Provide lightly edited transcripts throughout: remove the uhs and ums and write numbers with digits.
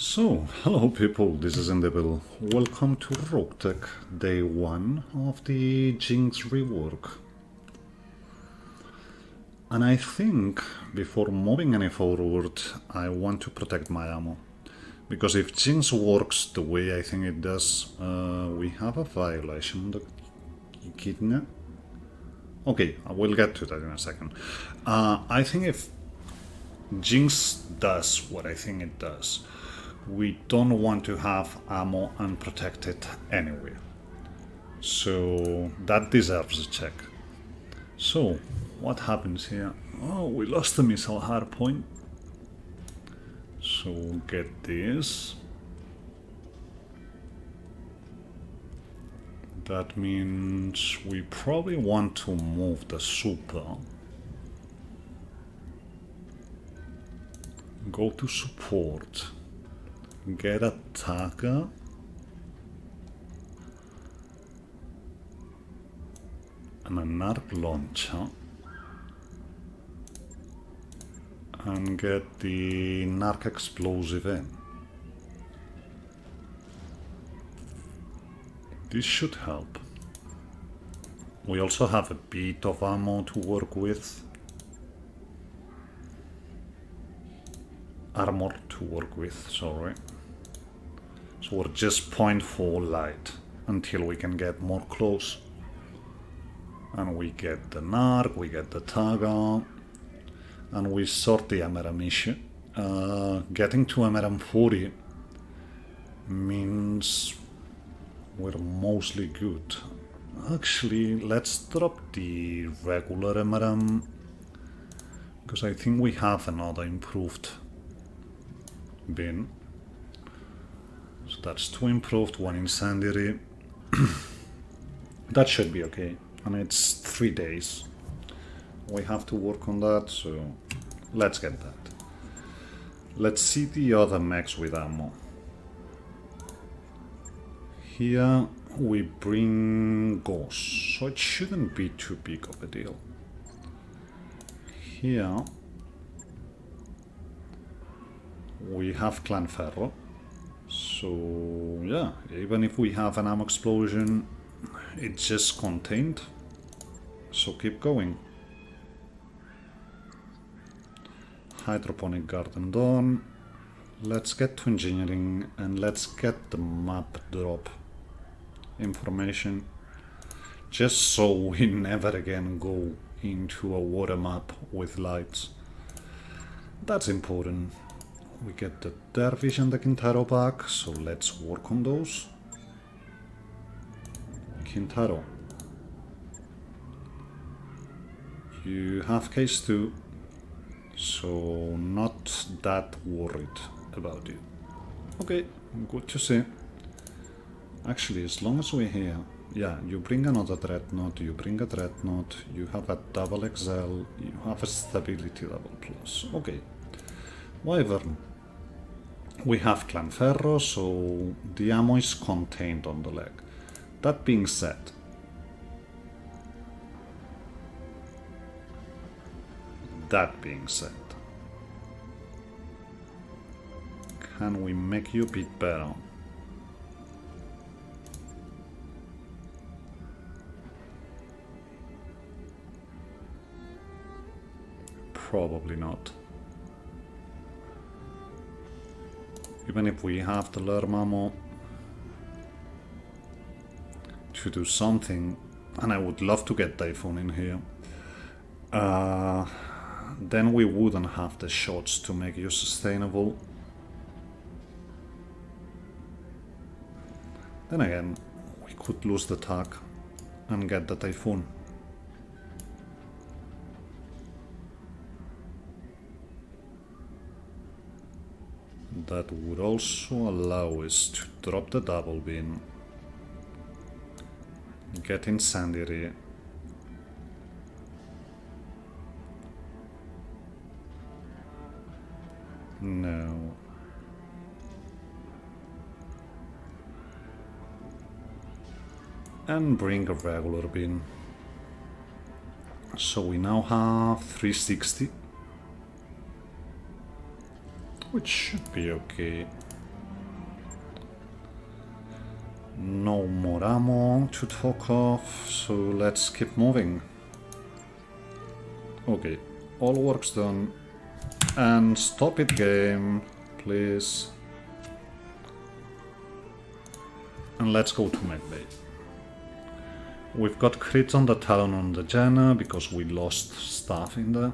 So, hello people, this is Indevil. Welcome to Roguetech, day 1 of the Jinxed rework. And I think, before moving any forward, I want to protect my ammo. Because if Jinx works the way I think it does, we have a violation. The kidney. Okay, I will get to that in a second. I think if Jinx does what I think it does, we don't want to have ammo unprotected anywhere. So that deserves a check. So what happens here? Oh, we lost the missile hardpoint. So get this. That means we probably want to move the super. Go to support. Get a Taka. And an arc launcher. And get the narc explosive in. This should help. We also have a bit of ammo to work with. Armor to work with, sorry. So we're just 0.4 light until we can get more close. And we get the narc, we get the Taga, and we sort the MRM issue. Getting to MRM 40 means we're mostly good. Actually, let's drop the regular MRM, because I think we have another improved bin. So that's 2 improved, 1 incendiary. That should be okay. And it's 3 days. We have to work on that, so let's get that. Let's see the other mechs with ammo. Here we bring ghosts, so it shouldn't be too big of a deal. Here we have Clan Ferro, so yeah, even if we have an ammo explosion, it's just contained, so keep going. Hydroponic garden done. Let's get to engineering and let's get the map drop information, just so we never again go into a water map with lights. That's important. We get the Dervish and the Kintaro back, so let's work on those. Kintaro, you have case 2, so not that worried about you. Okay, good to see. Actually, as long as we're here, yeah, you bring another Dreadnought, you bring a Dreadnought, you have a double XL, you have a stability level plus. Okay. Wyvern. We have Clan Ferro, so the ammo is contained on the leg. That being said, can we make you a bit better? Probably not. Even if we have the Lerm ammo to do something, and I would love to get Typhoon in here, then we wouldn't have the shots to make you sustainable. Then again, we could lose the tag and get the Typhoon. That would also allow us to drop the double bin, get incendiary, no, and bring a regular bin. So we now have 360. which should be okay. No more ammo to talk of, so let's keep moving. Okay, all work's done. And stop it, game, please. And let's go to mechbay. We've got crits on the Talon on the Janna because we lost stuff in there.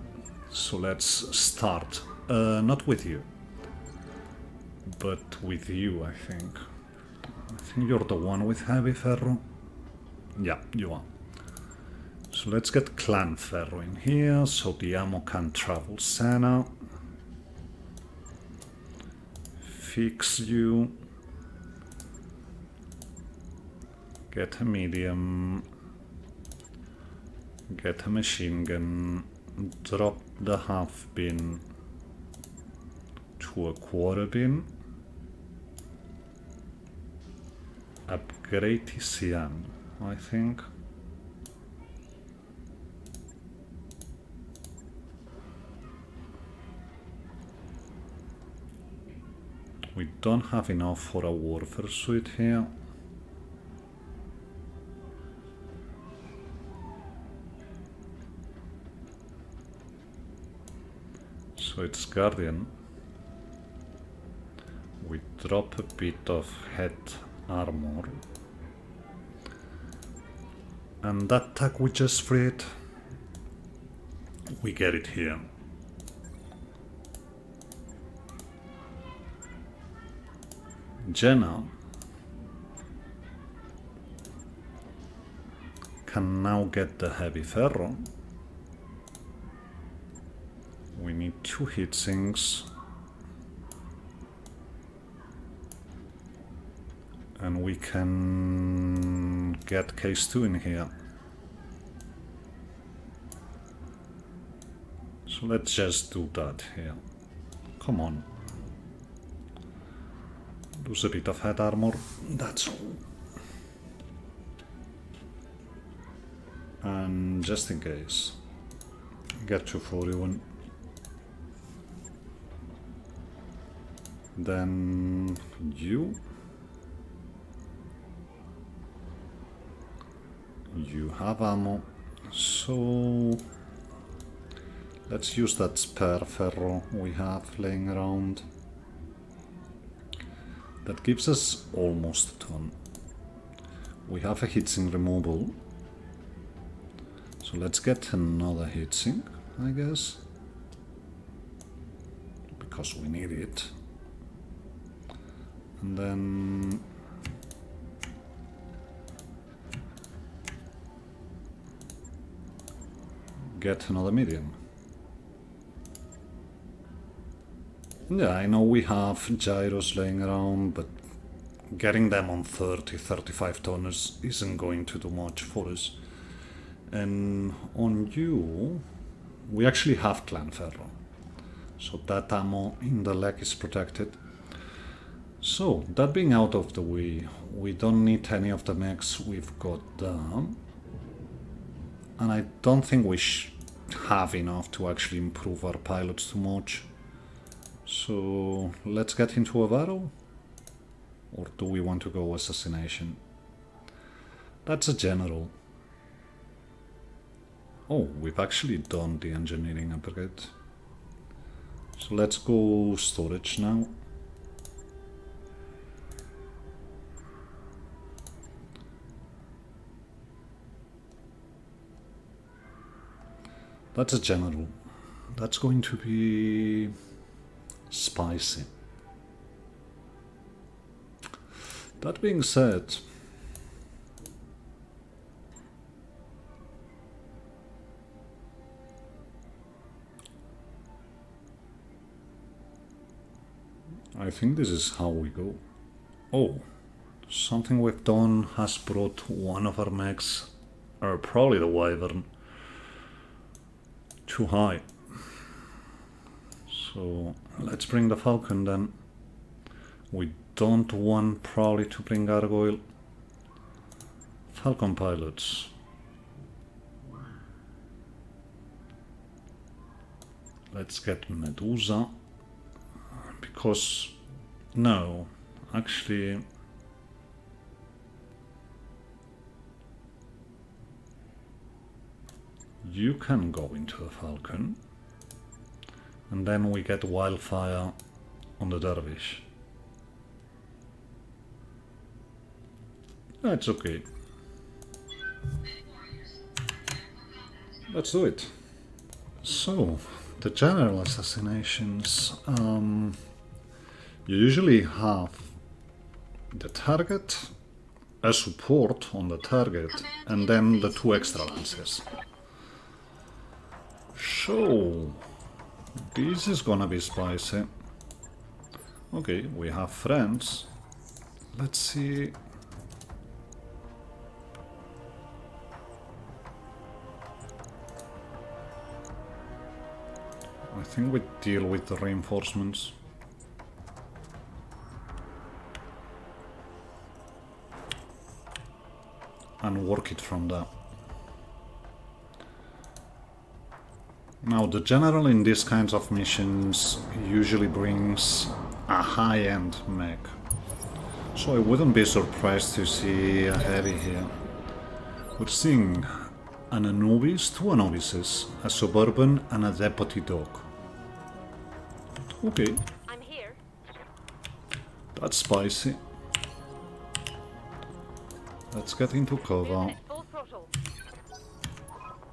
So let's start. Not with you. But with you, I think. I think you're the one with heavy ferro. Yeah, you are. So let's get clan ferro in here so the ammo can travel Senna. Fix you. Get a medium. Get a machine gun. Drop the half bin to a quarter bin. Upgrade TCM, I think. We don't have enough for a warfare suit here. So it's Guardian. We drop a bit of head armor. And that tag we just freed, we get it here. Jenna can now get the heavy ferro. We need 2 heat sinks. And we can get case 2 in here. So let's just do that here. Come on. Lose a bit of head armor, that's all. And just in case, get to 41. Then you have ammo, so let's use that spare ferro we have laying around. That gives us almost a ton. We have a heatsink removal, so let's get another heatsink, I guess, because we need it. And then get another medium. Yeah, I know we have gyros laying around, but getting them on 30-35 tonners isn't going to do much for us. And on you, we actually have clan ferro, so that ammo in the leg is protected. So, that being out of the way, we don't need any of the mechs we've got them. And I don't think we have enough to actually improve our pilots too much. So, let's get into a battle? Or do we want to go assassination? That's a general. Oh, we've actually done the engineering upgrade. So let's go storage now. That's a general. That's going to be spicy. That being said, I think this is how we go. Oh, something we've done has brought one of our mechs, or probably the Wyvern, too high. So let's bring the Falcon then. We don't want probably to bring Gargoyle. Falcon pilots. Let's get Medusa. Because, no, actually, You can go into the Falcon. And then we get Wildfire on the Dervish. That's okay. Let's do it. So, the general assassinations. You usually have the target, a support on the target, and then the 2 extra lances. So, this is gonna be spicy. Okay, we have friends. Let's see. I think we deal with the reinforcements. And work it from there. Now, the general in these kinds of missions usually brings a high-end mech. So I wouldn't be surprised to see a heavy here. We're seeing an Anubis, 2 Anubises, a Suburban and a Deputy Dog. Okay. I'm here. That's spicy. Let's get into cover. Full throttle.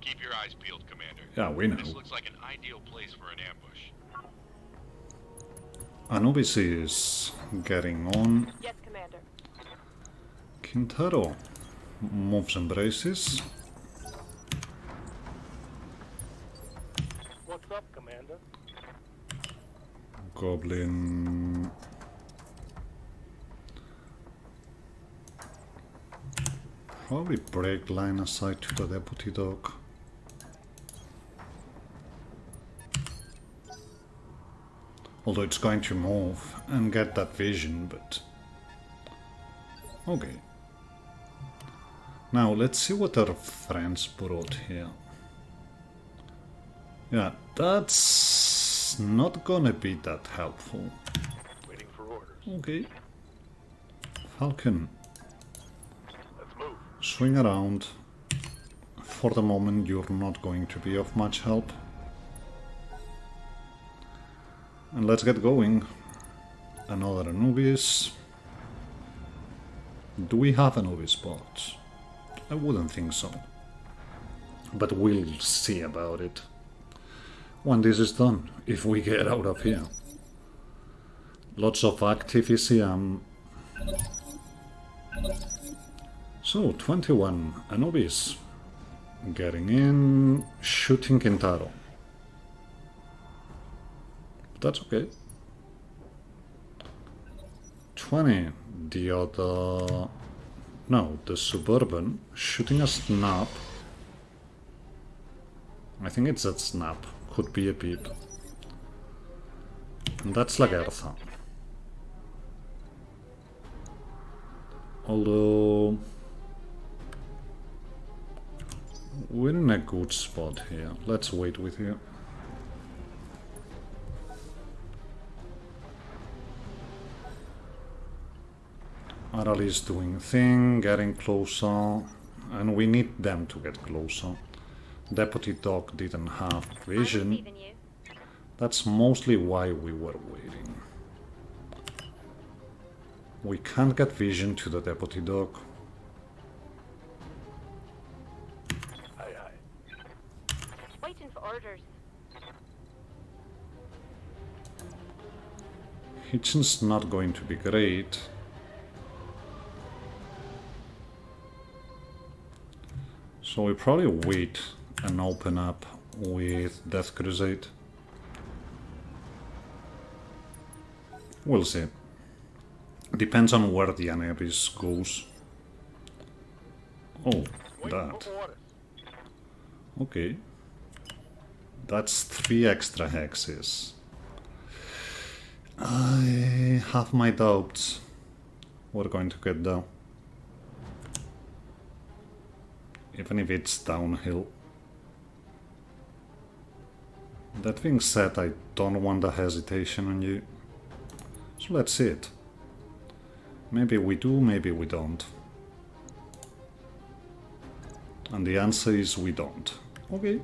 Keep your eyes peeled, Commander. Yeah, we know. This looks like an ideal place for an ambush. Anubis is getting on. Yes, Commander. Kintaro moves and braces. What's up, Commander? Goblin. Probably break line of sight to the Deputy Dog. Although it's going to move and get that vision, but... Okay. Now let's see what our friends brought here. Yeah, that's not gonna be that helpful. Waiting for orders. Okay. Falcon. Let's move. Swing around. For the moment you're not going to be of much help. And let's get going. Another Anubis. Do we have Anubis spots? I wouldn't think so. But we'll see about it when this is done, if we get out of here. Lots of active ECM. So, 21 Anubis. Getting in, shooting Kintaro. That's okay. 20, the other... No, the Suburban, shooting a snap. I think it's a snap. Could be a peep. And that's Lagertha. Although... we're in a good spot here. Let's wait with you. Aral is doing thing, getting closer, and we need them to get closer. Deputy Dog didn't have vision. That's mostly why we were waiting. We can't get vision to the Deputy Dog. Aye, aye. Waiting for orders. Hitchin's not going to be great. So we probably wait and open up with Death Crusade. We'll see. Depends on where the Anubis goes. Oh, Waiting that. for orders. Okay. That's 3 extra hexes. I have my doubts. We're going to get down. Even if it's downhill. That being said, I don't want the hesitation on you. So let's see it. Maybe we do, maybe we don't. And the answer is we don't. Okay.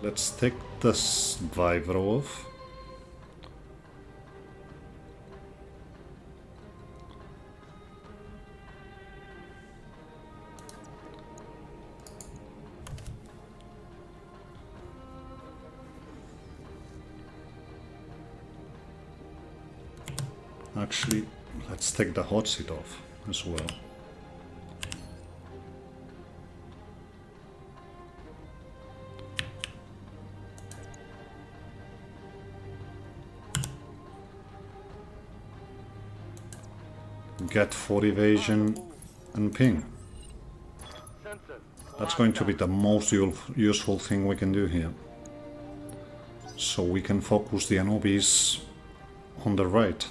Let's take this Viver off. Actually, let's take the hot seat off as well. Get 4 evasion and ping. Sensor. That's going to be the most useful thing we can do here. So we can focus the Anubis on the right.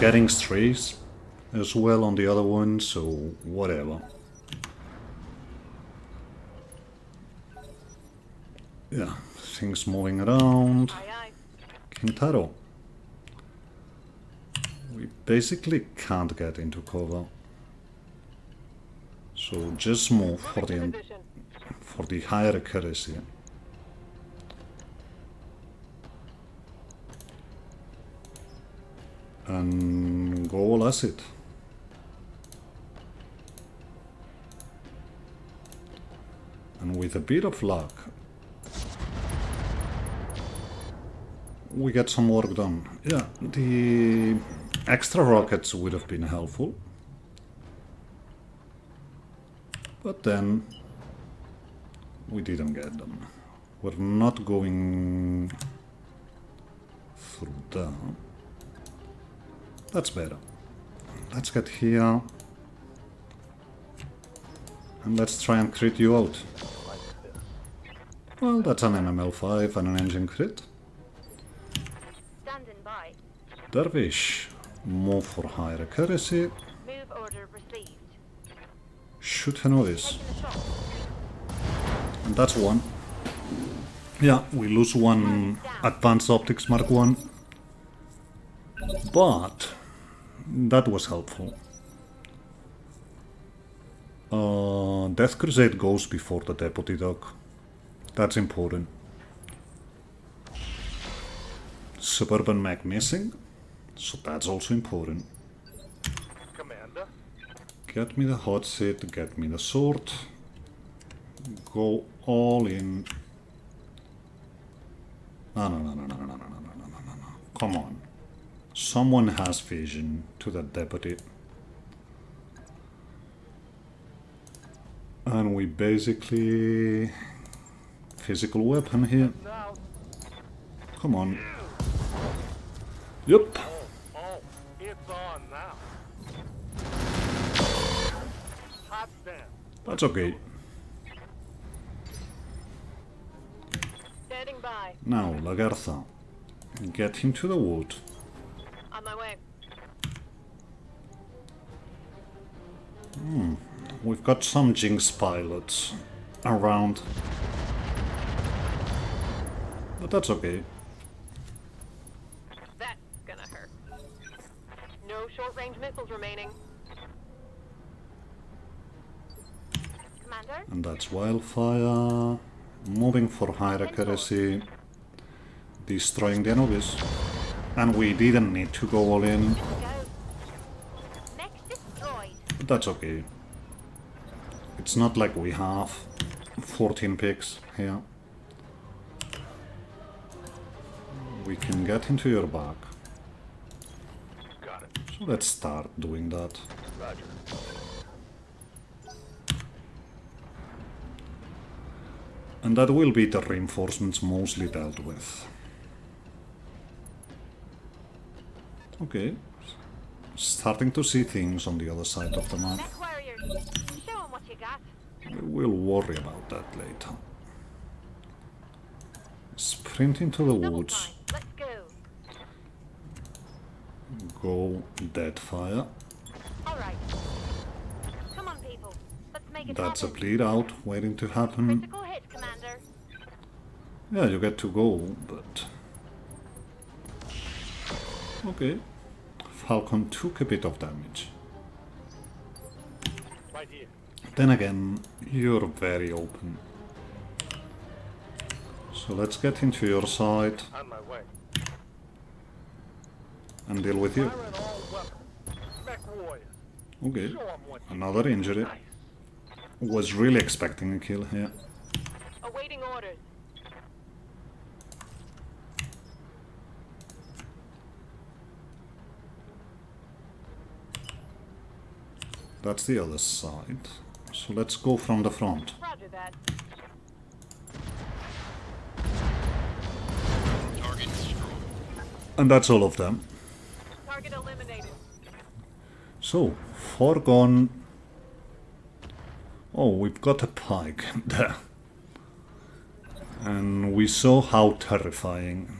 Getting strays as well on the other one, so whatever. Yeah, things moving around. Aye, aye. Kintaro. We basically can't get into cover. So just move for Moving to the position. higher accuracy. And go all acid. And with a bit of luck, we get some work done. Yeah, the extra rockets would have been helpful. But then we didn't get them. We're not going through that. That's better. Let's get here. And let's try and crit you out. Well, that's an MML5 and an engine crit. Standing by. Dervish, move for higher accuracy. Move order received. Shoot Henovis. Taking the shot. And that's one. Yeah, we lose one advanced optics Mark 1. But that was helpful. Death Crusade goes before the Deputy Dock. That's important. Suburban Mech missing, so that's also important. Commander. Get me the hot seat, get me the sword. Go all in. No. Come on. Someone has vision to that deputy. And we basically... Physical weapon here. Now. Come on. Yup. Oh, it's on now. Hot stand. That's okay. Standing by. Now, Lagartha. Get him to the wood. On my way. We've got some Jinxed pilots around. But that's okay. That's gonna hurt. No short-range missiles remaining. Commander? And that's Wildfire. Moving for higher accuracy. Destroying the Anubis. And we didn't need to go all in. Go. Next destroyed. But that's okay. It's not like we have 14 picks here. We can get into your back. Got it. So let's start doing that. Roger. And that will be the reinforcements mostly dealt with. Okay. Starting to see things on the other side of the map. Mech warriors. Show 'em what you got. We'll worry about that later. Sprint into the Double woods. time. Let's go. Go Deadfire. Alright. Come on, people. Let's make it That's a happen. bleed out waiting to happen. Critical hit, Commander. Yeah, you get to go, but Okay. Falcon took a bit of damage. Right here. Then again, you're very open. So let's get into your side On my way. and deal with you. Fire at all weapons. Mech warriors. Okay. Show 'em what you Another injury. nice. Was really expecting a kill here. Awaiting orders. That's the other side. So let's go from the front. Roger that. Target destroyed. And that's all of them. Target eliminated. So, 4 gone. Oh, we've got a pike there. And we saw how terrifying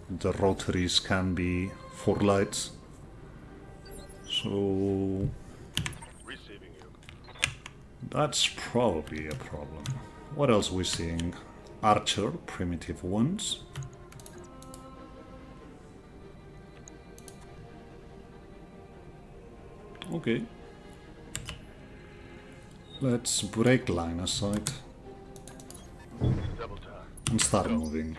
the rotaries can be for lights. So Receiving you. that's probably a problem. What else are we seeing? Archer, primitive ones. Okay. Let's break line of sight Double time. and start moving.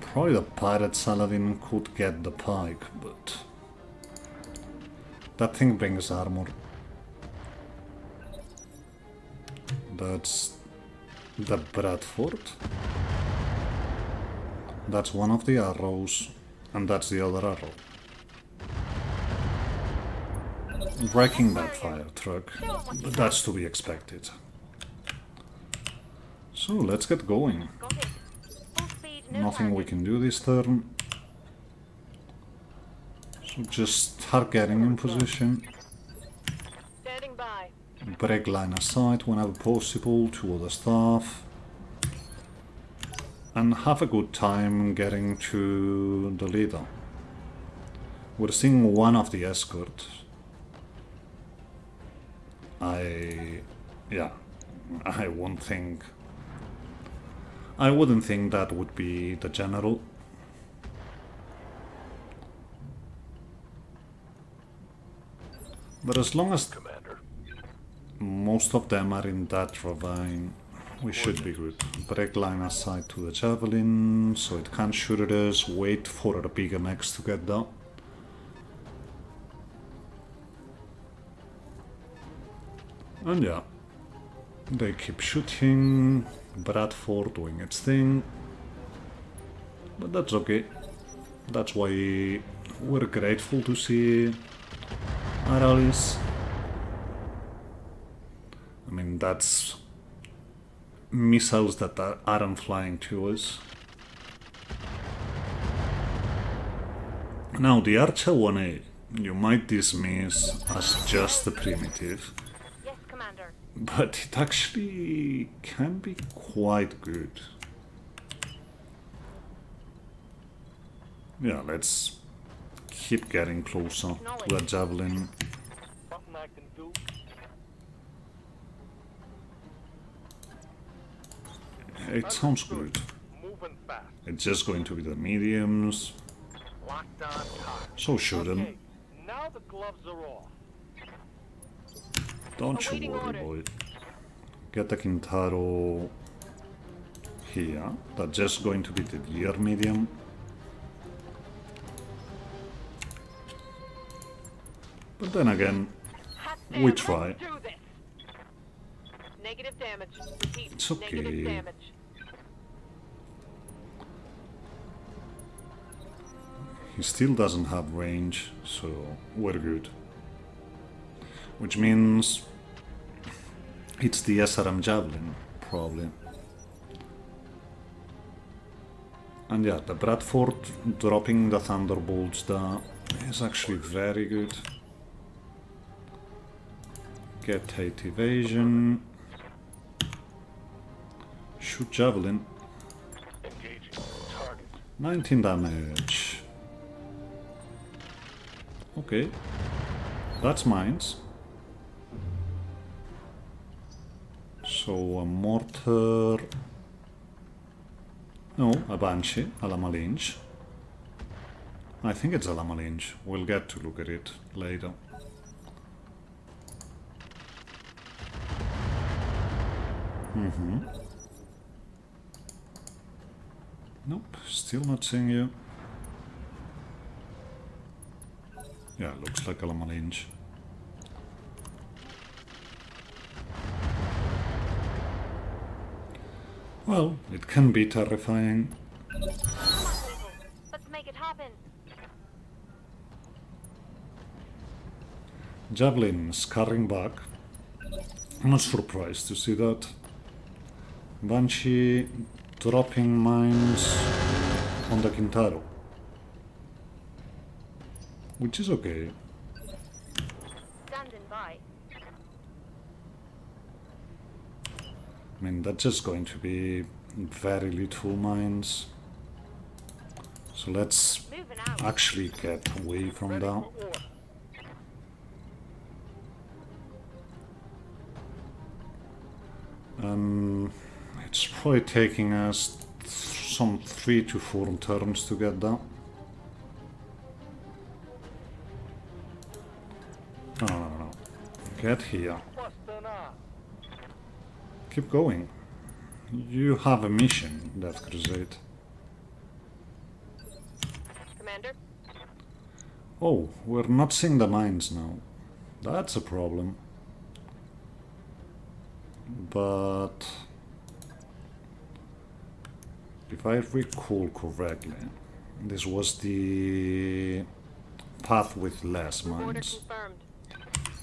Probably the pirate Saladin could get the pike, but that thing brings armor. That's the Bradford. That's one of the arrows, and that's the other arrow. Breaking that fire truck, but that's to be expected. So let's get going. Got it. Full speed, no Nothing we target. can do this turn. So just start getting in position. Standing by. Break line of sight whenever possible to other stuff. And have a good time getting to the leader. We're seeing one of the escorts. I wouldn't think that would be the general. But as long as Commander. most of them are in that ravine, we should be good. Break line of sight to the javelin, so it can't shoot at us. Wait for the bigger mechs to get down. And yeah, they keep shooting. Bradford doing its thing. But that's okay. That's why we're grateful to see our allies. I mean, that's missiles that aren't flying to us. Now, the Archer 1A, you might dismiss as just a primitive, Yes, Commander. but it actually can be quite good. Yeah, let's keep getting closer to the javelin. Something I can do. It sounds good. Moving fast. It's just going to be the mediums, Locked on target. so shoot them. Okay. Now the gloves are off. Don't you Awaiting worry, orders. boy. Get the Kintaro here. That's just going to be the gear medium. But then again, Hot we damn, try. let's do this. Negative damage. Repeat. It's okay. Negative damage. He still doesn't have range, so we're good. Which means it's the SRM Javelin, probably. And yeah, the Bradford dropping the Thunderbolts there is actually very good. Get 8 evasion. Shoot Javelin. Engaging. Target. 19 damage. Okay. That's mines. So a mortar... No, a banshee, a lama lynch. I think it's a lama lynch. We'll get to look at it later. Nope, still not seeing you. Yeah, looks like a lama lynch. Well, it can be terrifying. Come on, people. Let's make it happen. Javelin scarring back. I'm not surprised to see that. Banshee dropping mines on the Kintaro. Which is okay. Standing by. I mean, that's just going to be very little mines. So let's Moving out. actually get away from Ready that. for order. It's probably taking us some 3 to 4 turns to get that. No. Get here. Busting up. Keep going. You have a mission, Death Crusade. Commander? Oh, we're not seeing the mines now. That's a problem. But if I recall correctly, this was the path with less Order mines. confirmed.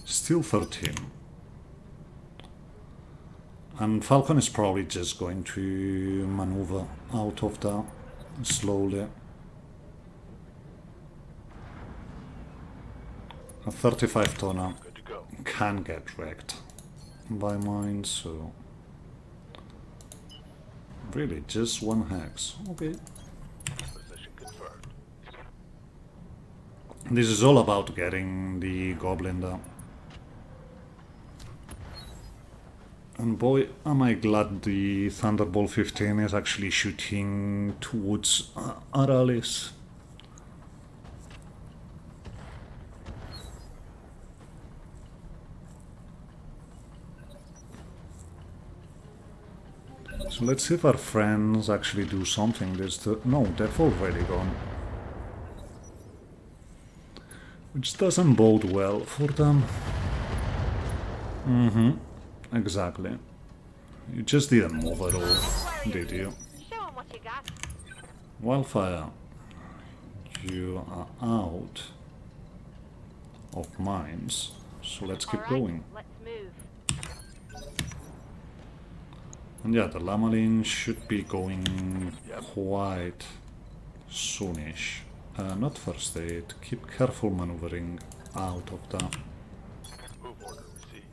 Still 13. And Falcon is probably just going to maneuver out of that slowly. A 35 tonner Good to go. can get wrecked by mines, so really just one hex. Okay. Position confirmed. This is all about getting the goblin down. And boy, am I glad the Thunderbolt 15 is actually shooting towards Aralis. So let's see if our friends actually do something this turn. No, they've already gone. Which doesn't bode well for them. Exactly. You just didn't move at all, did you? Show 'em what you got. Wildfire, you are out of mines, so let's keep All right, going. let's move. And yeah, the Lamalin should be going quite soonish. Not first aid, keep careful maneuvering out of that. Move order received.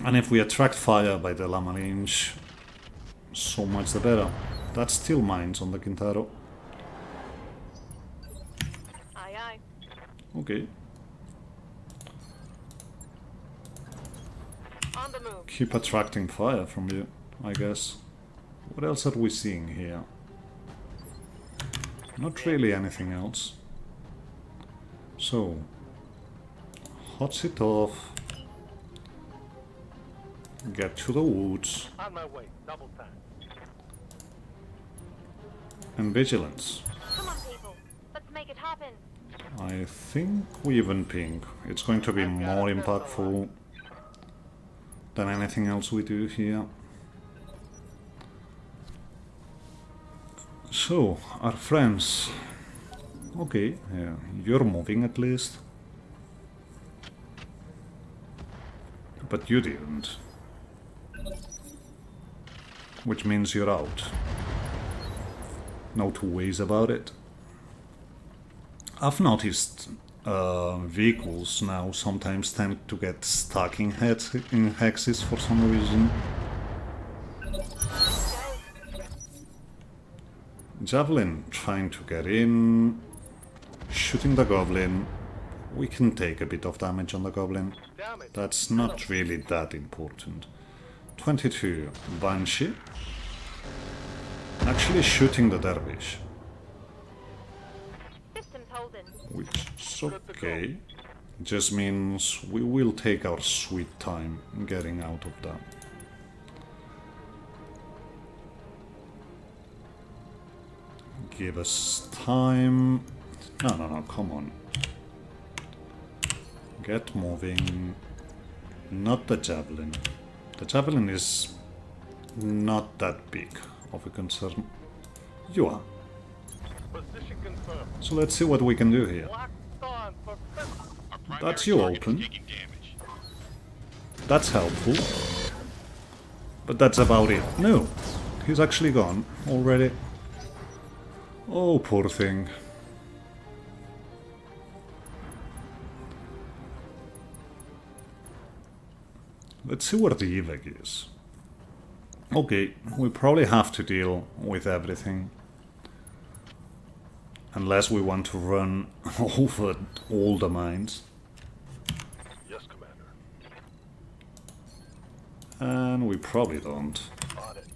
And if we attract fire by the Lamalinch, so much the better. That's still mines on the Kintaro. Aye, aye. Okay, On the move. keep attracting fire from you, I guess. What else are we seeing here? Not really anything else. So, hots it off. Get to the woods. On my way. Double time. And vigilance. Come on, people. Let's make it happen. I think we even ping. It's going to be more impactful than anything else we do here. So, our friends. Okay, yeah, you're moving at least. But you didn't. Which means you're out. No two ways about it. I've noticed vehicles now sometimes tend to get stuck in hexes for some reason. Javelin trying to get in, shooting the goblin. we can take a bit of damage on the goblin. Damage. That's not really that important. 22. Banshee. Actually shooting the dervish. Systems holding. Which is okay. Just means we will take our sweet time getting out of that. Give us time. No, come on. Get moving. Not the javelin. The javelin is not that big of a concern. You are. Position confirmed. So let's see what we can do here. Locked on for fifth. Our primary That's you target is open. taking damage. That's helpful. But that's about it. No, he's actually gone already. Oh, poor thing. Let's see where the evac is. Okay, we probably have to deal with everything. Unless we want to run over all the mines. Yes, Commander. And we probably don't. On it.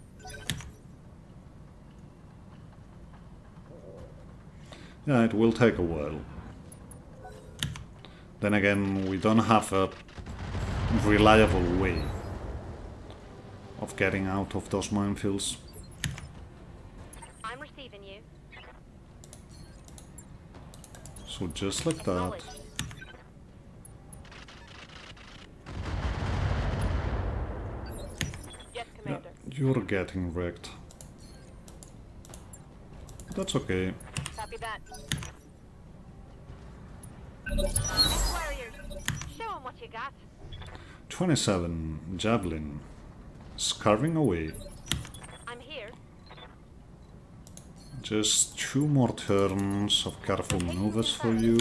Yeah, it will take a while. Then again, we don't have a reliable way of getting out of those minefields. I'm receiving you. So just like that. Acknowledged. Yes, Yeah, Commander. you're getting wrecked. That's okay. Copy that. Ex-warriors, show 'em what you got. 27, Javelin. Scarving away. I'm here. Just 2 more turns of careful maneuvers for you.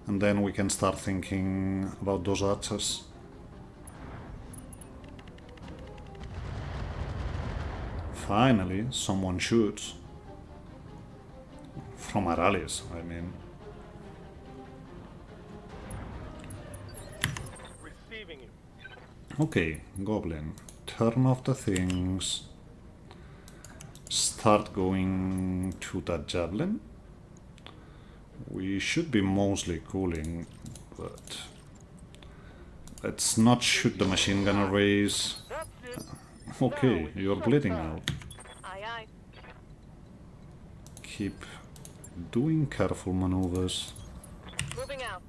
And then we can start thinking about those archers. Finally, someone shoots. From our allies, I mean. Receiving you. Okay, Goblin. Turn off the things. Start going to that javelin. We should be mostly cooling, but let's not shoot the machine gun arrays. That's it. Okay, you're bleeding out. Aye, aye. Keep doing careful maneuvers. Moving out.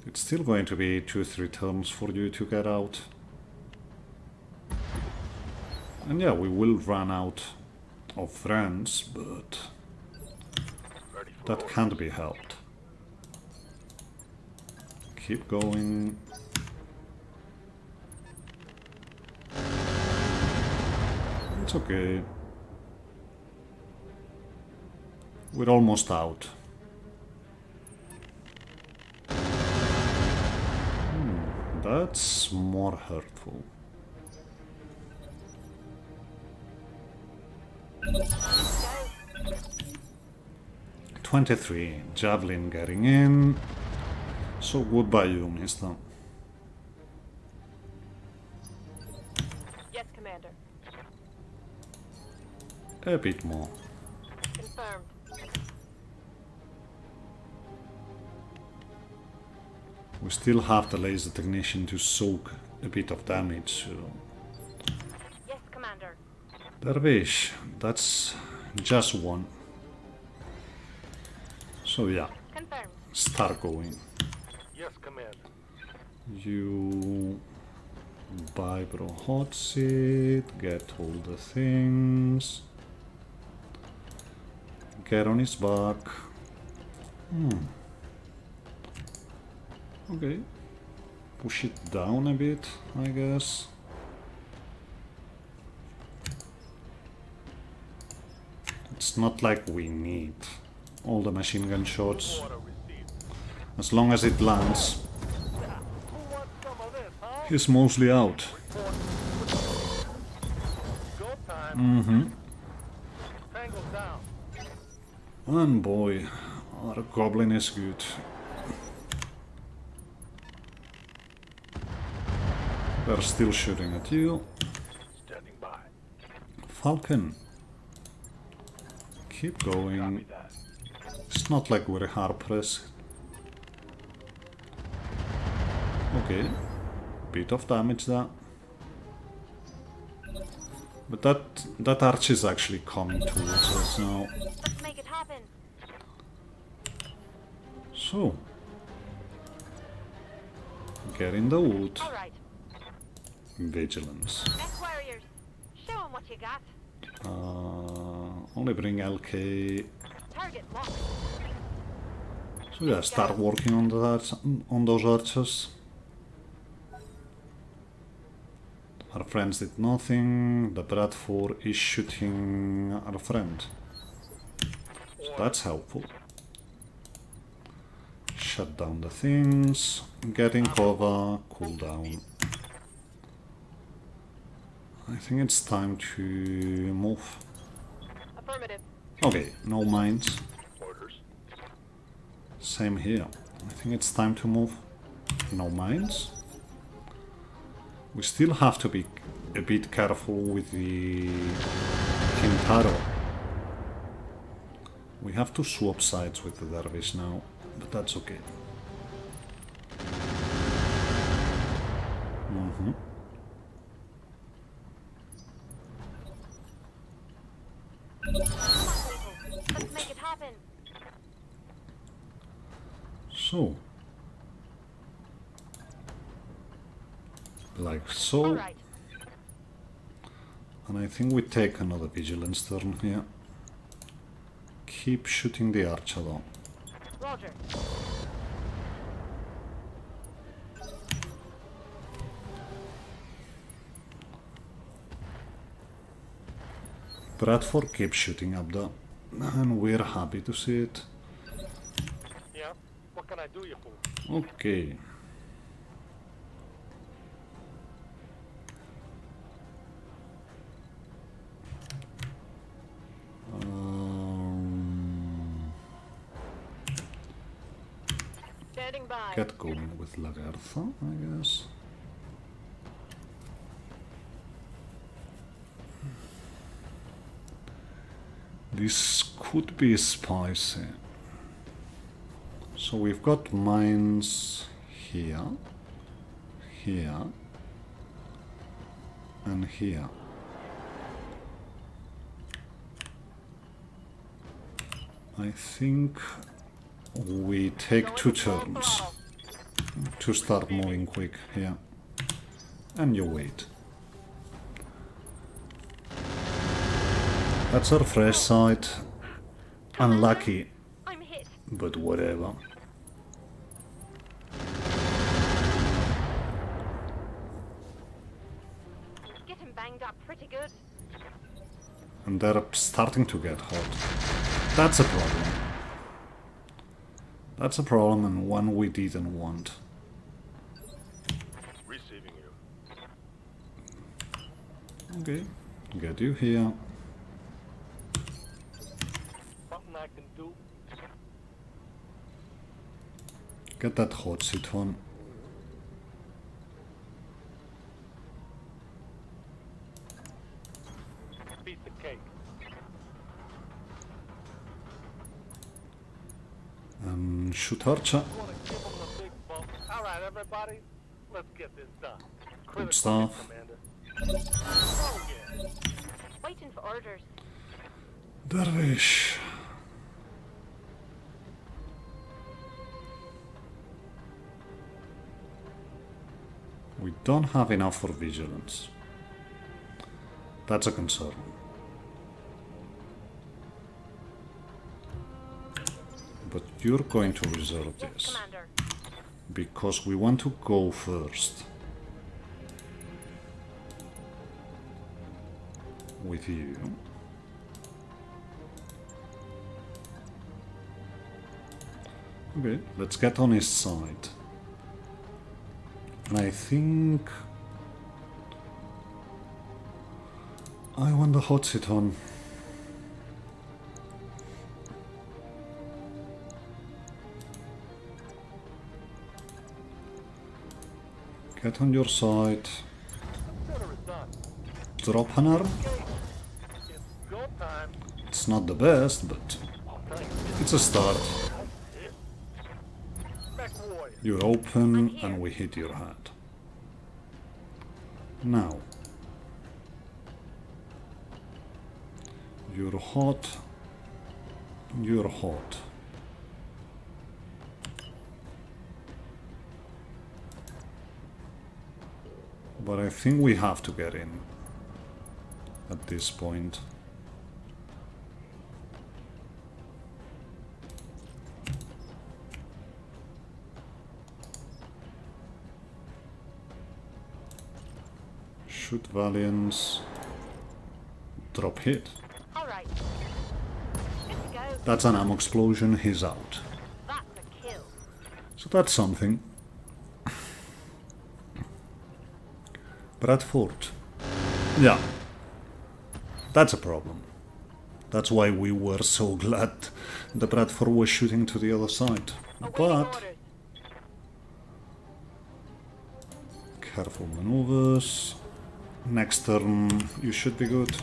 It's still going to be 2-3 turns for you to get out. And yeah, we will run out of friends, but Ready for that can't be helped. Keep going. It's okay. We're almost out. That's more hurtful. Go. 23, Javelin getting in. So goodbye you, mister. Yes, Commander. A bit more. Confirmed. We still have the laser technician to soak a bit of damage, so... Yes, Commander. Dervish, that's just one. So yeah, Confirmed. start going. Yes, Commander. You buy bro hot seat, get all the things, get on his back. Okay, push it down a bit, I guess. It's not like we need all the machine gun shots. Order received. As long as it lands, Who wants some of this, huh? he's mostly out. Go time. Tangle down. And boy, our goblin is good. They're still shooting at you. Standing by. Falcon. Keep going. Copy that. It's not like we're hard pressed. Okay. Bit of damage there. But that arch is actually coming towards us now. Let's make it happen. So. Get in the wood. All right. Vigilance. Mech warriors, show 'em what you got. Only bring LK. Target locked. So yeah, start working on those archers. Our friends did nothing. The Bradford is shooting our friend. So that's helpful. Shut down the things. Get in cover. Cool down. I think it's time to move. Affirmative. Okay, no mines. Orders. Same here. I think it's time to move. No mines. We still have to be a bit careful with the Kintaro. We have to swap sides with the Dervish now, but that's okay. Let's make it happen. So. Like All so. right. And I think we take another vigilance turn here. Keep shooting the archer though. Roger. Bradford keeps shooting up there. And we're happy to see it. Yeah? What can I do you for? Okay. Standing by. Get going with Lagartha, I guess. This could be spicy. So we've got mines here, here, and here. I think we take 2 turns to start moving quick here. And you wait. That's our fresh side. Unlucky, I'm hit. but whatever. Getting banged up pretty good. And they're starting to get hot. That's a problem. That's a problem, and one we didn't want. Receiving you. Okay, get you here. Something I can do? Get that hot seat on. Piece of cake. And shoot archer. Wanna give them the big bump? All right, everybody, let's get this done. Good stuff. Commander. Oh yeah. Waiting for orders. Dervish. We don't have enough for vigilance. That's a concern. But you're going to reserve Yes, this, Commander. because we want to go first. With you. Okay, let's get on his side. And I think I want the hot seat on. Get on your side. drop an arm. It's go time. It's not the best, but it's a start. Mech warrior. You're open and we hit your head. Now. You're hot. You're hot. But I think we have to get in at this point. Shoot Valiance. Drop hit. All right. Good to go. That's an ammo explosion, he's out. That's a kill. So that's something. Bradford. Yeah. That's a problem. That's why we were so glad the Bradford was shooting to the other side. Awaiting But orders. careful maneuvers. Next turn you should be good.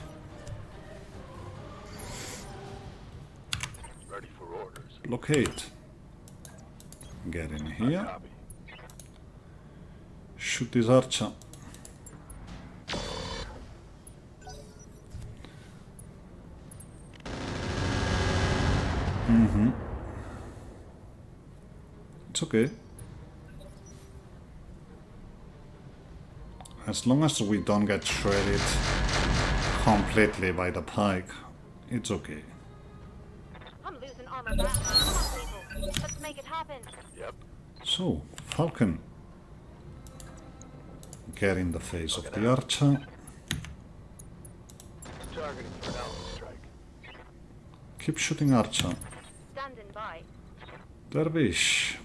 Ready for orders. Locate. Get in here. Copy. Shoot this archer. It's okay. As long as we don't get shredded completely by the pike, it's okay. I'm losing armor back. Come on, people. Let's make it happen. Yep. So, Falcon. Get in the face of the archer. Targeting for an alpha strike. Keep shooting archer. Standing by. Dervish.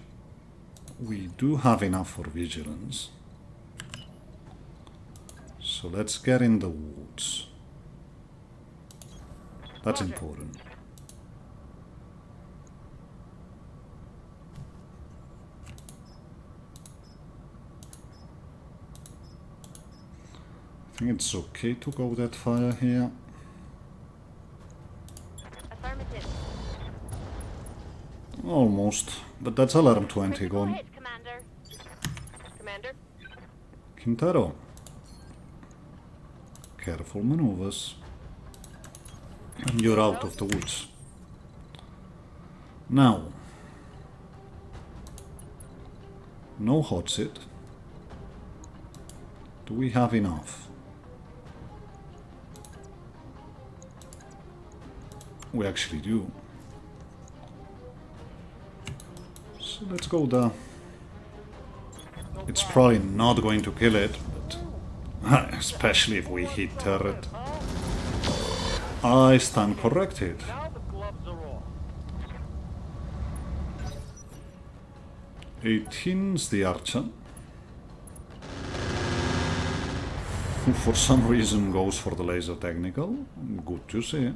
We do have enough for vigilance. So let's get in the woods. That's Roger. important. I think it's okay to go that fire here. Affirmative. Almost. But that's alarm 20 Critical gone. hit, Commander. Commander. Quintero. Careful maneuvers. And you're out of the woods. Now. No hot sit. Do we have enough? We actually do. So let's go there. It's probably not going to kill it, but especially if we hit turret. I stand corrected. Now the gloves are off. 18's the archer. Who for some reason goes for the laser technical. Good to see.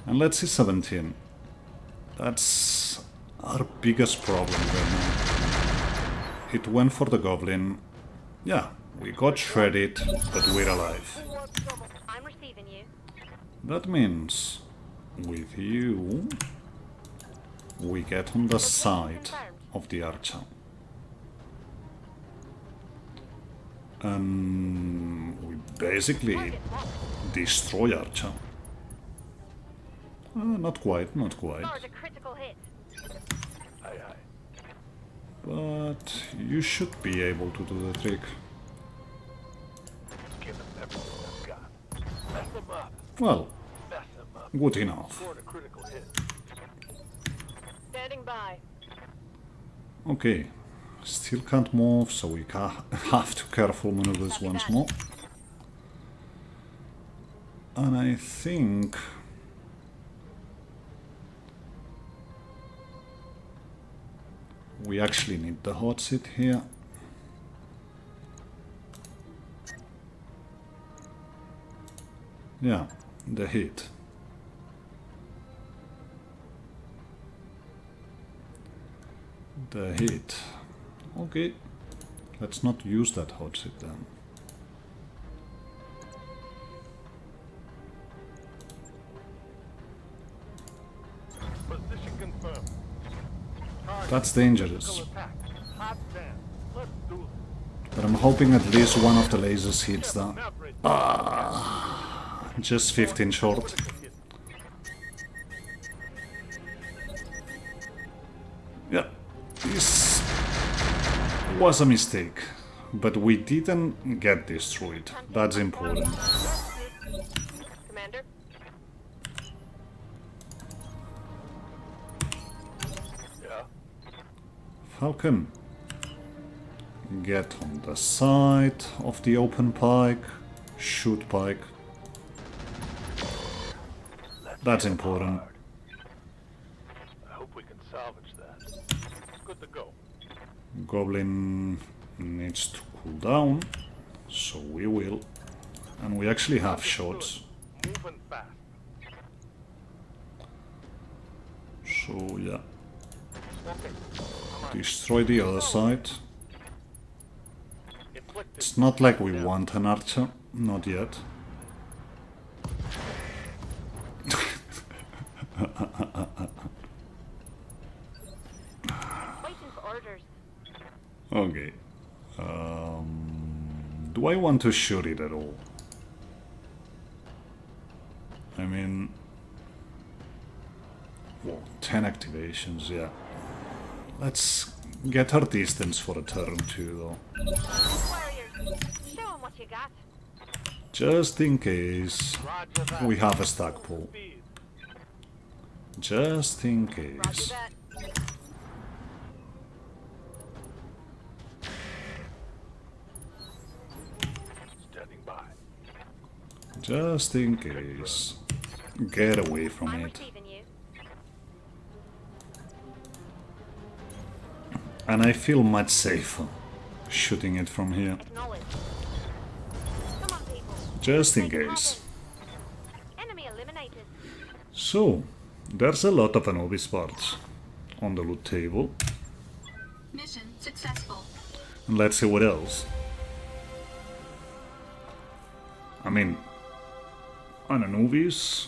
And let's see 17. That's our biggest problem right now. It went for the goblin. Yeah, we got shredded, but we're alive. I'm receiving you. That means with you we get on the side of the archer. And we basically Target locked. destroy archer. Not quite, not quite. Large a critical hit. Aye, aye. But you should be able to do the trick. Give them everything I've got. Mess them up. Well, Mess them up. good enough. Scored a critical hit. Standing by. Okay, still can't move, so we have to careful maneuvers once more. And I think we actually need the hot seat here. Yeah, the hit. The hit. Okay, let's not use that hot seat then. confirmed. Target That's dangerous. physical attack. Hot damn. Let's do this. But I'm hoping at least one of the lasers hits that. Maverick. Just 15 short. Yeah, this was a mistake. But we didn't get destroyed. That's important. Commander? Yeah. Falcon, get on the side of the open pike. Shoot pike. That's important. I hope we can salvage that. Good to go. Goblin needs to cool down, so we will. And we actually have shots. Moving fast. So yeah, Okay. Come on. destroy the other side. Inflicted. It's not like we want an archer, not yet. Waiting for orders. Okay. Do I want to shoot it at all? I mean... Whoa, 10 activations, yeah. Let's get our distance for a turn too, though. Warriors, show 'em what you got. Just in case Roger that. we have a stackpole. Speed. Just in Roger case. that. Standing by. Just in case. Get away from I'm it. receiving you. And I feel much safer shooting it from here. Acknowledge. Come on, people. Just in Make it case. happen. Enemy eliminated. So, there's a lot of Anubis parts on the loot table. Mission successful. And let's see what else. I mean, an Anubis.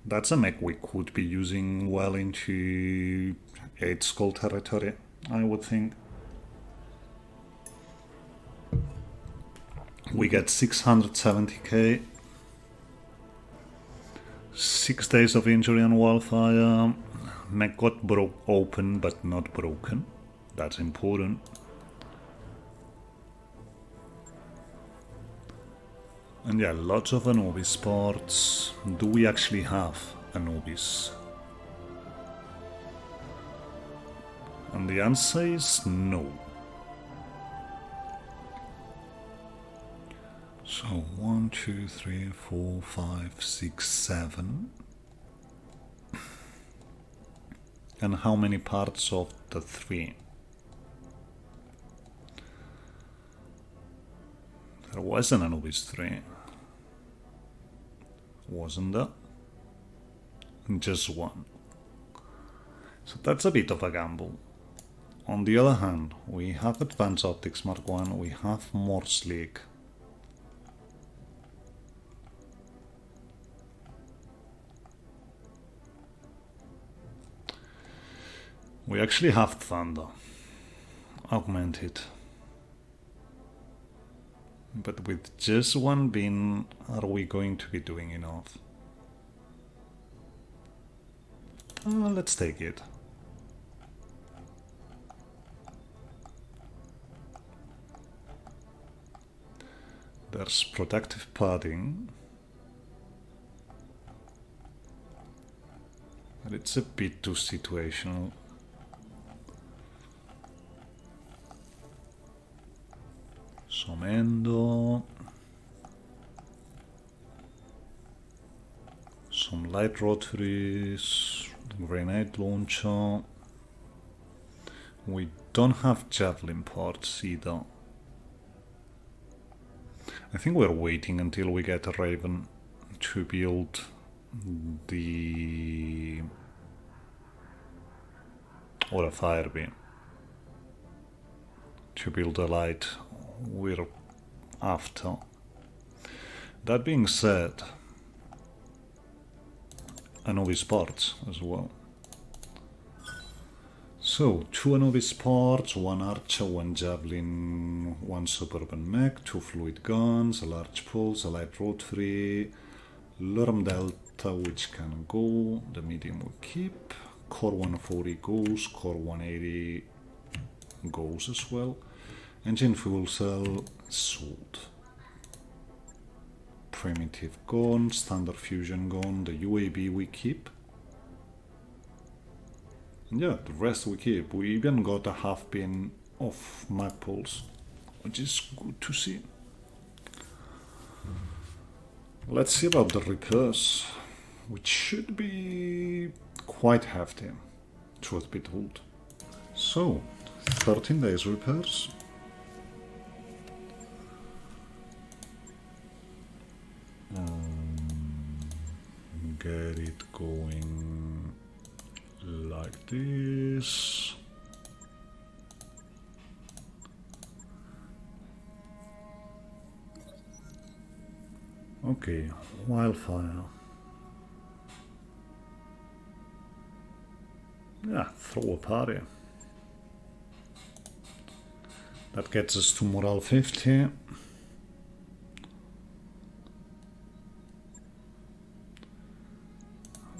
That's a mech we could be using well into 8 skull territory, I would think. We get 670k. 6 days of injury on wildfire. Mech got broke open but not broken. That's important. And yeah, lots of Anubis parts. Do we actually have Anubis? And the answer is no. So 1, 2, 3, 4, 5, 6, 7. And how many parts of the 3? There was an Anubis 3. Wasn't there? Just one. So that's a bit of a gamble. On the other hand, we have Advanced Optics Mark 1, we have more Sleek. We actually have Thunder. Augmented. But with just one bin, are we going to be doing enough? Let's take it. There's protective padding. But it's a bit too situational. Some endo. Some light rotaries. Grenade launcher. We don't have javelin parts either. I think we're waiting until we get a Raven to build the... or a fire beam. To build a light we're after. That being said, Anubis parts as well. So, 2 Anubis parts, 1 archer, 1 javelin, 1 suburban mech, 2 fluid guns, a large pulse, a light rotary, Lorem Delta, which can go, the medium we keep, core 140 goes, core 180 goes as well, engine fuel cell sold, primitive gun, standard fusion gun, the UAB we keep, and yeah, the rest we keep. We even got a half bin of mag pulse, which is good to see. Let's see about the repairs, which should be quite hefty, truth be told. So, 13 days repairs. Get it going like this. Okay, wildfire. Yeah, throw a party. That gets us to morale 50.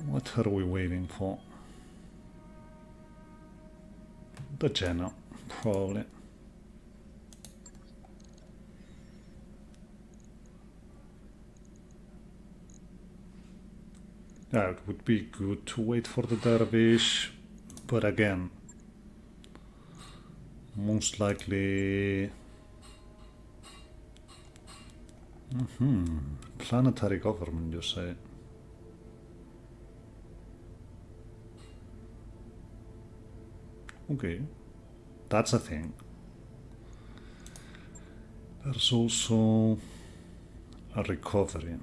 What are we waiting for? The Jenna, probably. Yeah, it would be good to wait for the Dervish, but again, most likely... Planetary government, you say? Okay, that's a thing. There's also a recovery.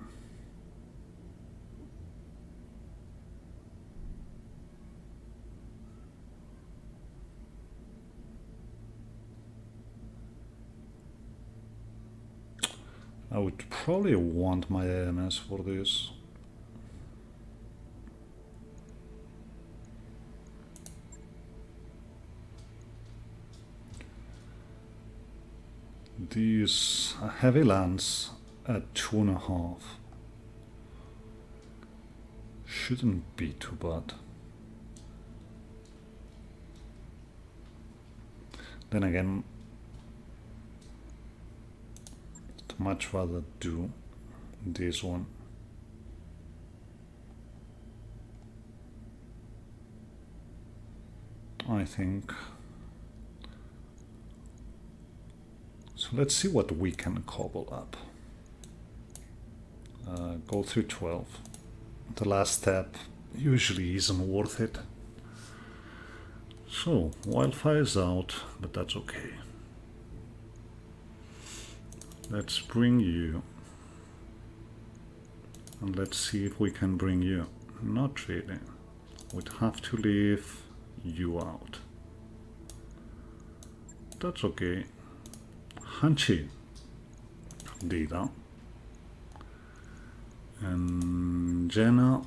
I would probably want my AMS for this. These heavy lance at 2.5 shouldn't be too bad. Then again, I'd much rather do this one. I think. So let's see what we can cobble up. Go through 12. The last step usually isn't worth it. So, wildfire's out, but that's okay. Let's bring you. And let's see if we can bring you. Not really. We'd have to leave you out. That's okay. Hanchi. Dida. And Jenna.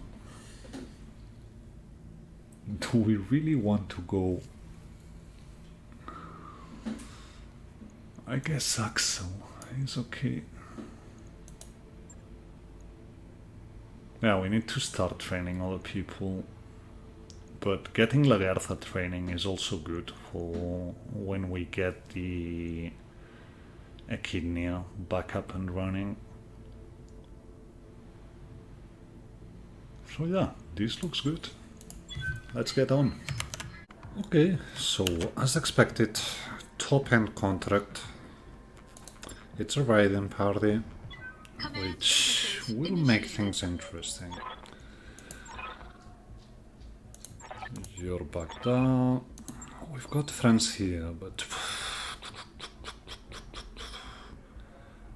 Do we really want to go? I guess Axel is okay. Yeah, we need to start training other people. But getting Lagartha training is also good for when we get the Echidnia back up and running. So yeah, this looks good. Let's get on. Okay, so as expected, top end contract. It's a riding party, which will make things interesting. You're back down. We've got friends here, but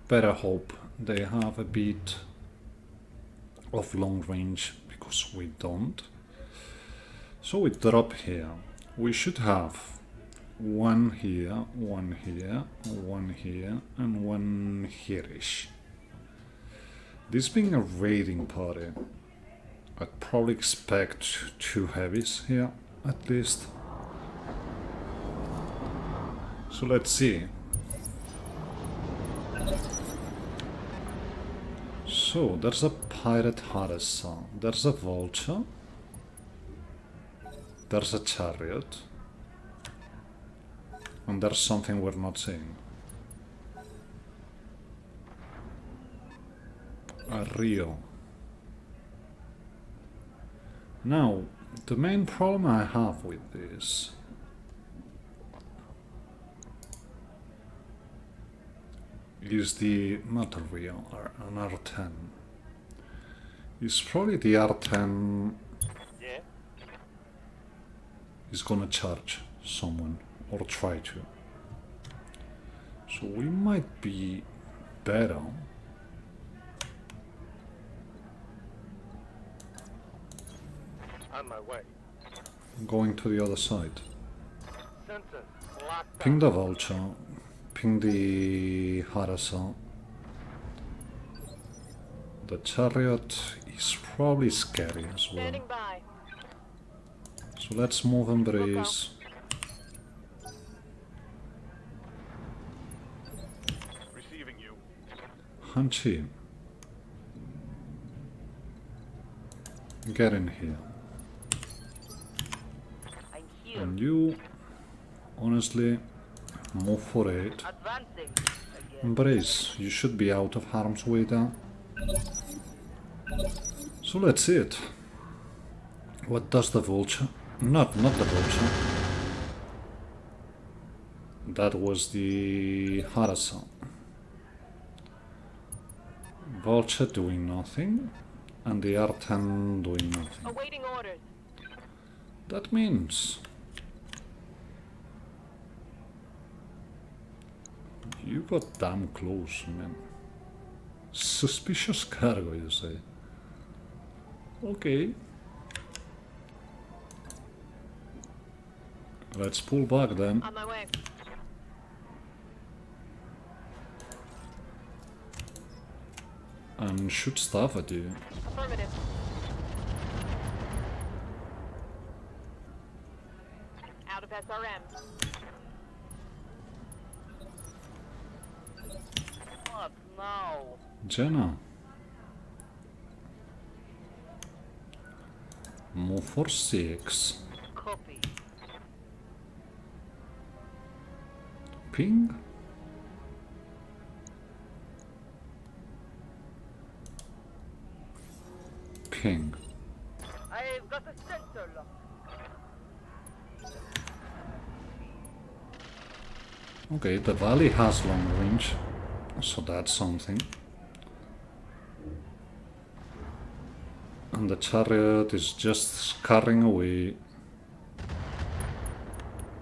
better hope they have a bit of long range, because we don't. So we drop here. We should have one here, one here, one here, and one here-ish. This being a raiding party, I'd probably expect 2 heavies here, at least. So let's see. So, there's a pirate harissa, there's a vulture, there's a chariot, and there's something we're not seeing. A Rio. Now, the main problem I have with this is not a Rio, an R10. It's probably the R10 Yeah? is gonna charge someone, or try to. So we might be better On my way. going to the other side. Census locked Ping down. the vulture, ping the harissa. The chariot is probably scary as well. Standing by. So let's move and brace. Receiving you. Hanchi, get in here. I'm here. And you, honestly, move for 8. Advancing. Again. Embrace, you should be out of harm's way now. So let's see it. What does the vulture? Not the vulture. That was the harissa. Vulture doing nothing, and the R10 doing nothing. Awaiting orders. That means you got damn close, man. Suspicious cargo, you say? Okay. Let's pull back then On my way. and shoot stuff at you. Affirmative. Out of SRM. What now? Jenna. Move for 6. Copy. Ping. Ping. I've got a sensor lock. Okay, the valley has long range, so that's something. And the chariot is just scurrying away,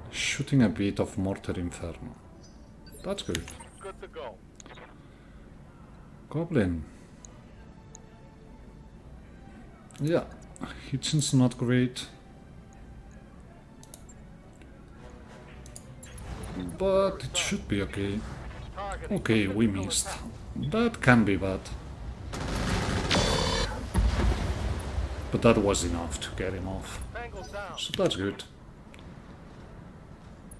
shooting a bit of mortar inferno. That's good. Good to go. Goblin. Yeah, Hitchin's not great. But it should be okay. Targeting. Okay, we missed. That can be bad. But that was enough to get him off. Tangle down. So that's good.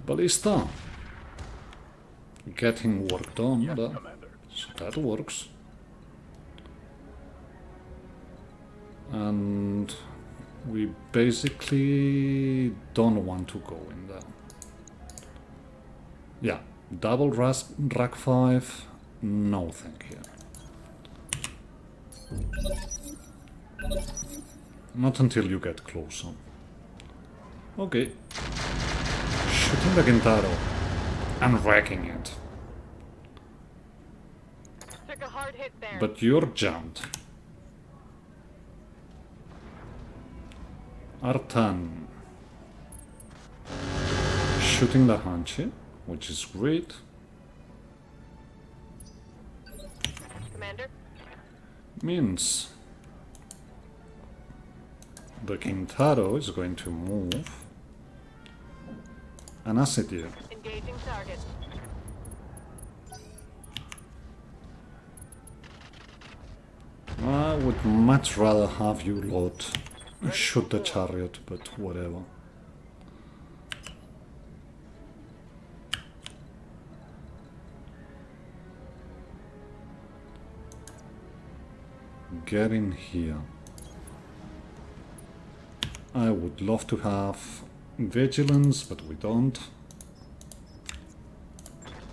Ballista. Getting work done. So that works. And we basically don't want to go in there. Yeah, double rack 5, no thank you. Not until you get closer. Okay. Shooting the Gintaro and wrecking it. Took a hard hit there. But you're jammed. Artan. Shooting the Hanchi, which is great. Commander. Means the Kintaro is going to move an acid here. Engaging target. would much rather have you load shoot the chariot, but whatever. Get in here. I would love to have vigilance, but we don't.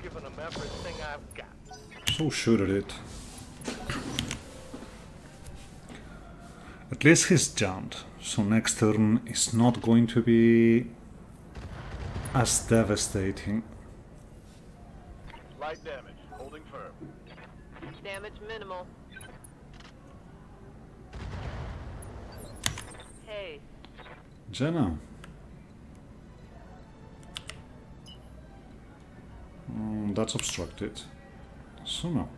Giving them everything I've got. So shoot at it. At least he's jammed, so next turn is not going to be as devastating. Light damage. Holding firm. Damage minimal. Hey, Jenna. That's obstructed. So no.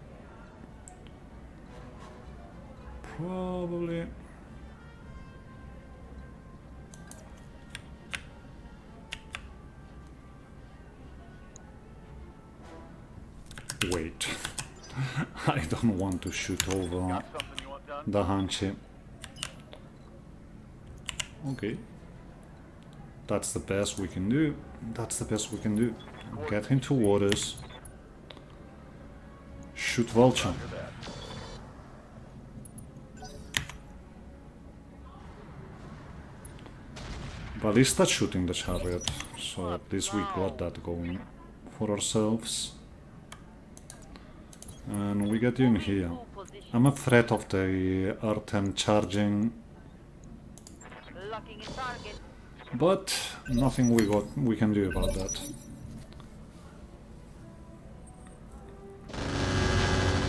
Probably. Wait. I don't want to shoot over Got something you want done? the Hanchi. Okay. That's the best we can do. That's the best we can do. Get into waters. Shoot Vulture. After that. Ballista shooting the chariot, so at least we got that going for ourselves. And we get you in here. I'm afraid of the R10 charging, locking in target. but nothing we can do about that.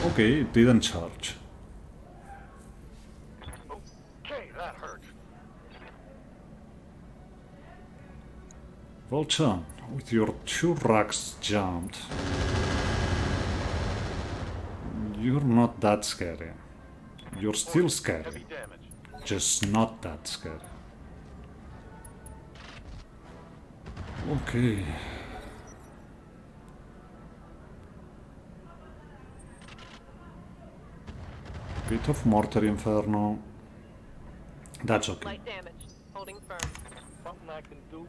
Okay, it didn't charge. Okay, that hurt. Vulture, with your 2 racks jammed, you're not that scary. You're still scary, Heavy damage. just not that scary. Okay. Bit of Mortar Inferno. That's okay. Light damage. Holding firm. Something I can do.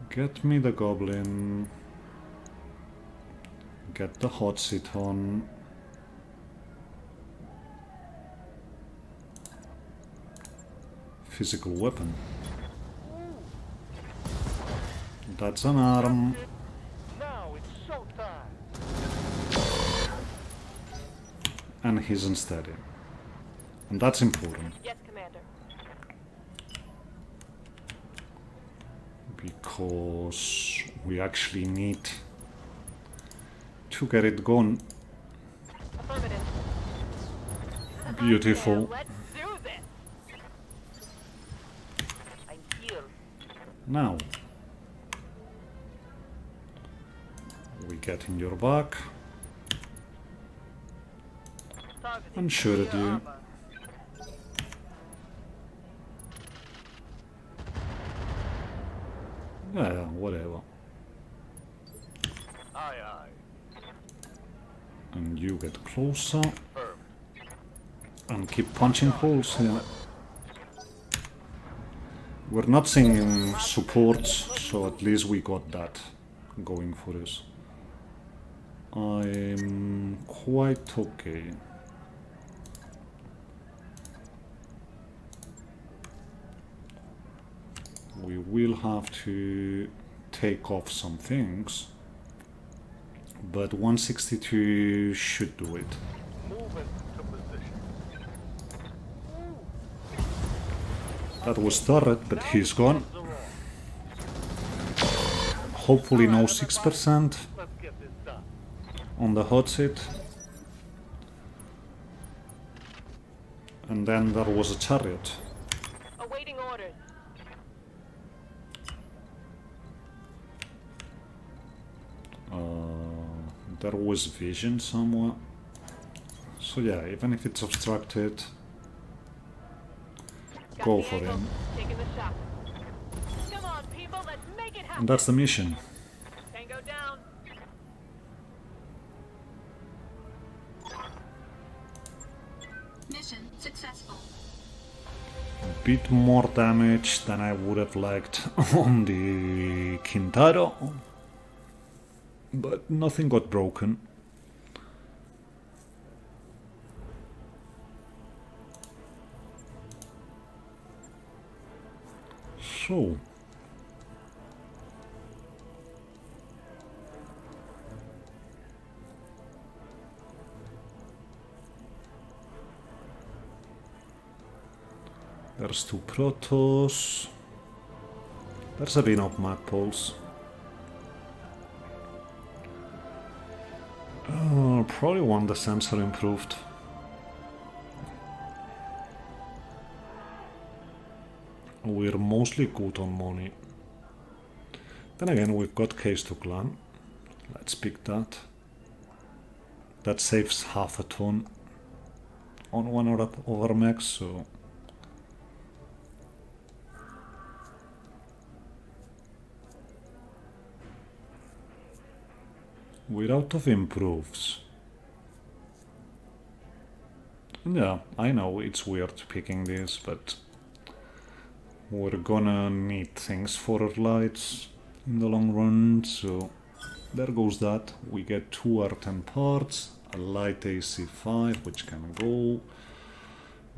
Get me the goblin. Get the hot seat on. Physical weapon. That's an arm. Now it's showtime. And he's unsteady. And that's important. Yes, Commander. Because we actually need to get it going. Affirmative. Beautiful. Let's do this. I'm healed. Now we get in your back Targeting and shoot at your you. armor. Yeah, whatever. Aye, aye. And you get closer Firm. and keep punching holes here. We're not seeing supports, so at least we got that going for us. I'm quite okay. We will have to take off some things, but 162 should do it. Move into position. That was turret, but he's gone. Those are all. Hopefully no Alright, 6% Let's get this done. on the hot seat. And then there was a chariot. Awaiting orders. There was vision somewhere. So yeah, even if it's obstructed, Got go the for angle. him. Taking the shot. Come on, people. Let's make it happen. And that's the mission. Tango down. Mission Bit more damage than I would have liked on the Kintaro, but nothing got broken. So there's 2 Protoss. There's a bin of Magpoles. Probably want the sensor improved. We're mostly good on money. Then again, we've got case to clan. Let's pick that. That saves half a ton on one of our mechs, so we're out of improves. Yeah, I know it's weird picking this, but we're gonna need things for our lights in the long run, so there goes that. We get 2 R10 parts, a light AC5 which can go.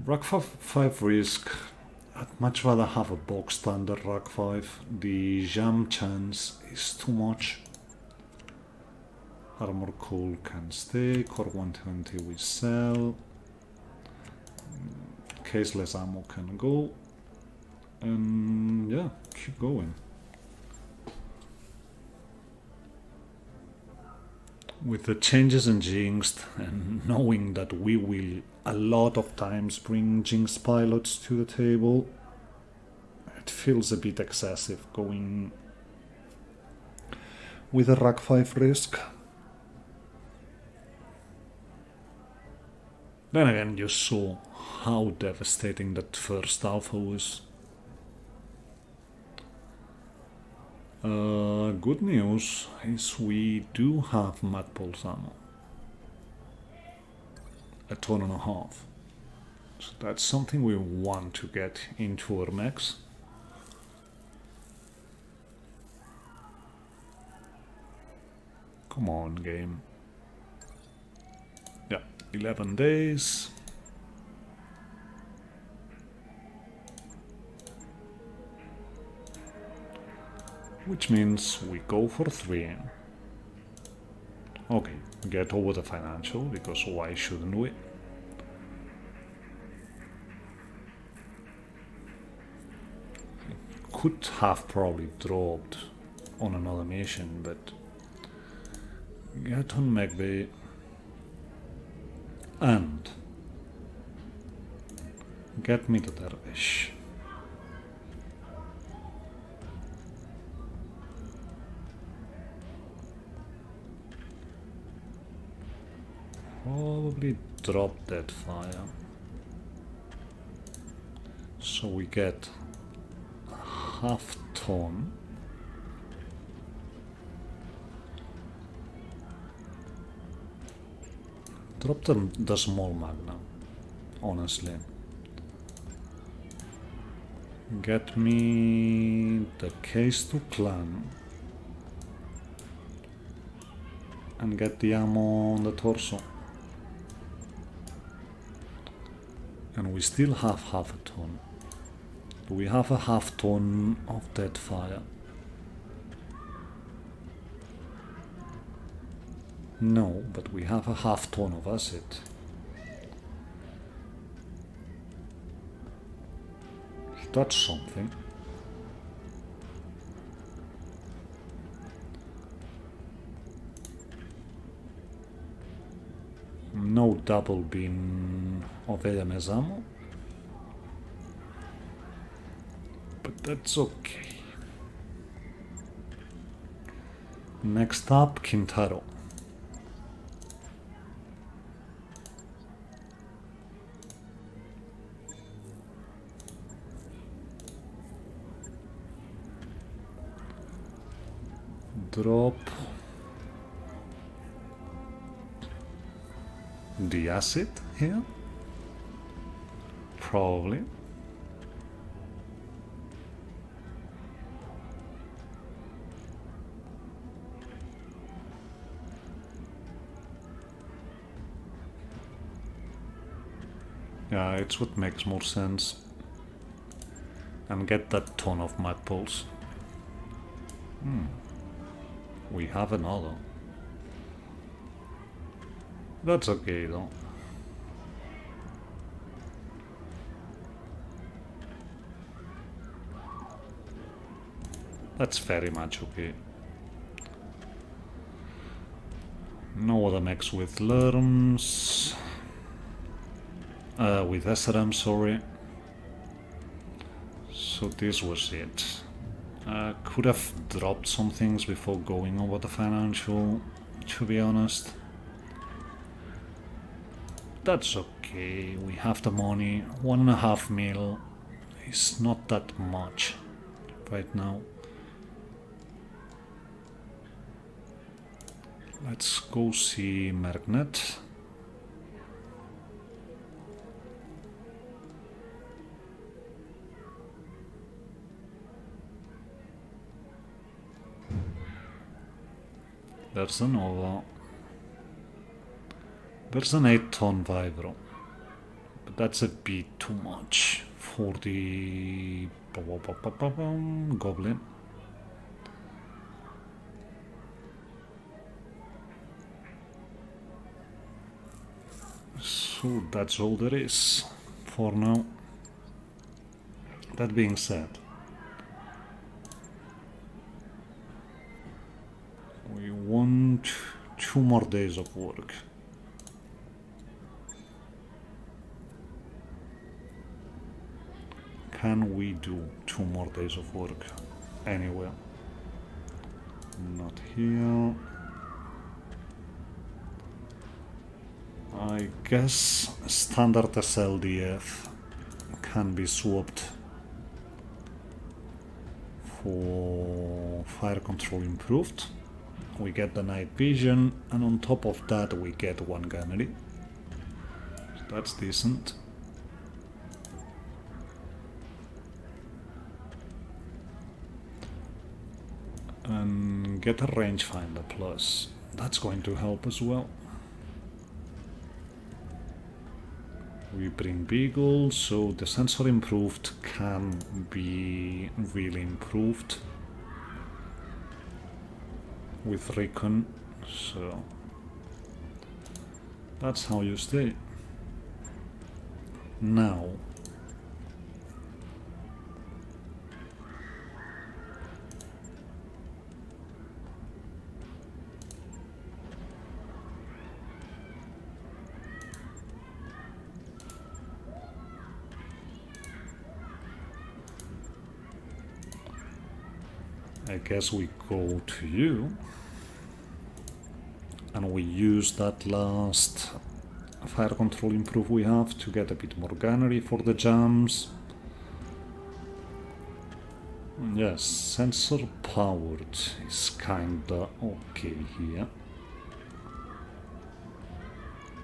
Rack 5 risk. I'd much rather have a box standard Rack 5. The jam chance is too much. Armor Coal can stay, Core 120 we sell. Caseless ammo can go. And yeah, keep going. With the changes in Jinxed and knowing that we will a lot of times bring Jinxed pilots to the table, it feels a bit excessive going with a Rack 5 risk. Then again, you saw how devastating that first alpha was. Good news is we do have Magpulse ammo. 1.5 tons. So that's something we want to get into our mechs. Come on, game. Yeah, 11 days. Which means we go for 3. Okay, get over the financial, because why shouldn't we? Could have probably dropped on another mission, but get on mechbay and get me the dervish. Probably drop that fire, so we get a 1/2 ton. Drop the small magnum, honestly. Get me the case to clan and get the ammo on the torso. And we still have 1/2 ton. Do we have a 1/2 ton of dead fire? No, but we have a 1/2 ton of acid. That's something. No double bin of AMS ammo, but that's okay. Next up, Kintaro. Drop the acid here, probably. Yeah, it's what makes more sense. And get that ton of magpoles. We have another. That's okay though. That's very much okay. No other mechs with LRMs. With SRM, sorry. So this was it. Could have dropped some things before going over the financial, to be honest. That's okay, we have the money. 1.5 mil is not that much right now. Let's go see Merknet. There's another. There's an 8-ton Vibro, but that's a bit too much for the Goblin. So that's all there is for now. That being said, we want 2 more days of work. Can we do 2 more days of work anywhere? Not here. I guess standard SLDF can be swapped for fire control improved. We get the night vision, and on top of that we get 1 gunnery. So that's decent. And get a rangefinder plus. That's going to help as well. We bring Beagle, so the sensor improved can be really improved with Recon, so that's how you stay. Now, I guess we go to you and we use that last fire control improve we have to get a bit more gunnery for the jams. Yes, sensor powered is kinda okay here.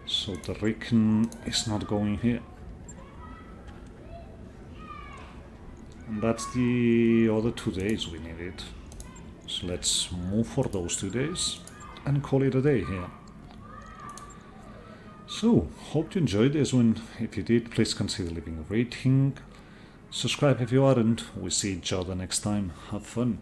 So the Recon is not going here. And that's the other 2 days we needed. So let's move for those 2 days and call it a day here. So, hope you enjoyed this one. If you did, please consider leaving a rating. Subscribe if you aren't. We see each other next time. Have fun.